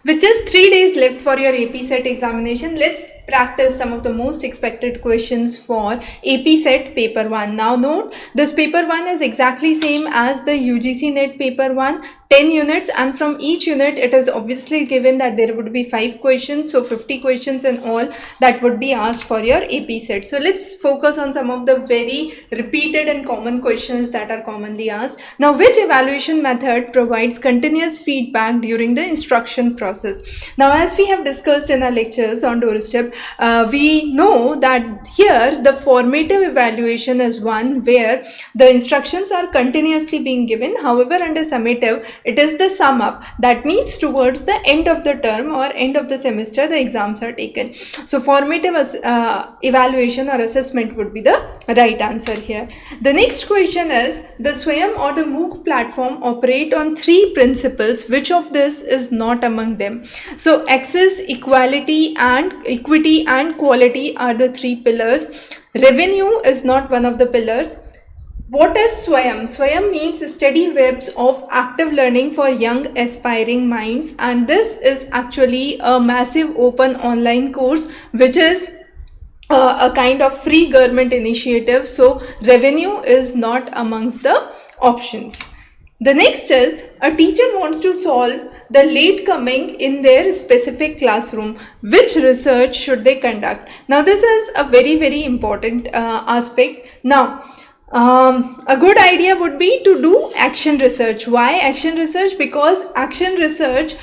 With just 3 days left for your AP Set examination, let's practice some of the most expected questions for AP Set paper 1. Now note, this paper 1 is exactly same as the UGC NET paper 1, 10 units, and from each unit it is obviously given that there would be 5 questions, so 50 questions in all that would be asked for your AP Set. So let's focus on some of the very repeated and common questions that are commonly asked. Now, which evaluation method provides continuous feedback during the instruction process? Now, as we have discussed in our lectures on doorstep, we know that here the formative evaluation is one where the instructions are continuously being given. However, under summative, it is the sum up. That means towards the end of the term or end of the semester, the exams are taken. So, formative evaluation or assessment would be the right answer here. The next question is, the SWAYAM or the MOOC platform operate on 3 principles. Which of this is not among them? So, access, equality and equity and quality are the 3 pillars. Revenue is not one of the pillars. What is SWAYAM? SWAYAM means study webs of active learning for young aspiring minds, and this is actually a massive open online course which is a kind of free government initiative. So revenue is not amongst the options. The next is, a teacher wants to solve the late coming in their specific classroom. Which research should they conduct? Now this is a very important aspect. Now a good idea would be to do action research. Why action research? Because action research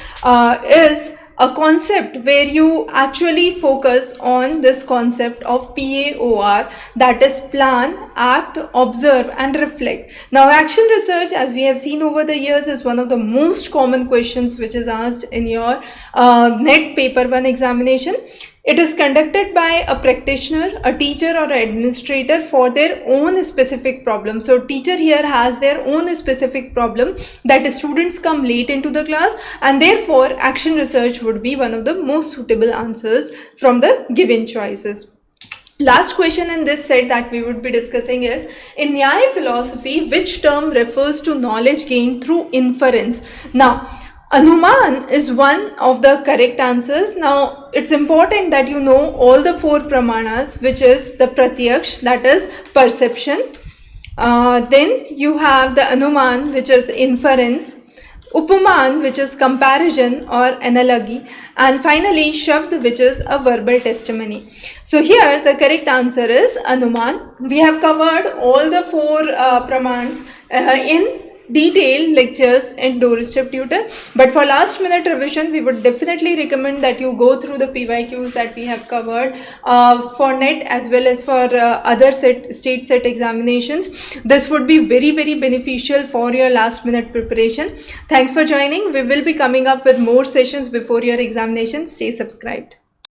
is a concept where you actually focus on this concept of PAOR, that is plan, act, observe and reflect. Now action research, as we have seen over the years, is one of the most common questions which is asked in your NET paper 1 examination. It is conducted by a practitioner, a teacher or an administrator for their own specific problem. So teacher here has their own specific problem, that students come late into the class, and therefore action research would be one of the most suitable answers from the given choices. Last question in this set that we would be discussing is, in Nyaya philosophy, which term refers to knowledge gained through inference? Now, Anuman is one of the correct answers. Now, it's important that you know all the 4 pramanas, which is the pratyaksh, that is perception. Then you have the Anuman, which is inference. Upaman, which is comparison or analogy. And finally, Shabd, which is a verbal testimony. So here the correct answer is Anuman. We have covered all the 4 pramans in detailed lectures in doorstep tutor, but for last minute revision we would definitely recommend that you go through the PYQs that we have covered for NET as well as for other state set examinations. This would be very beneficial for your last minute preparation. Thanks for joining. We will be coming up with more sessions before your examination. Stay subscribed.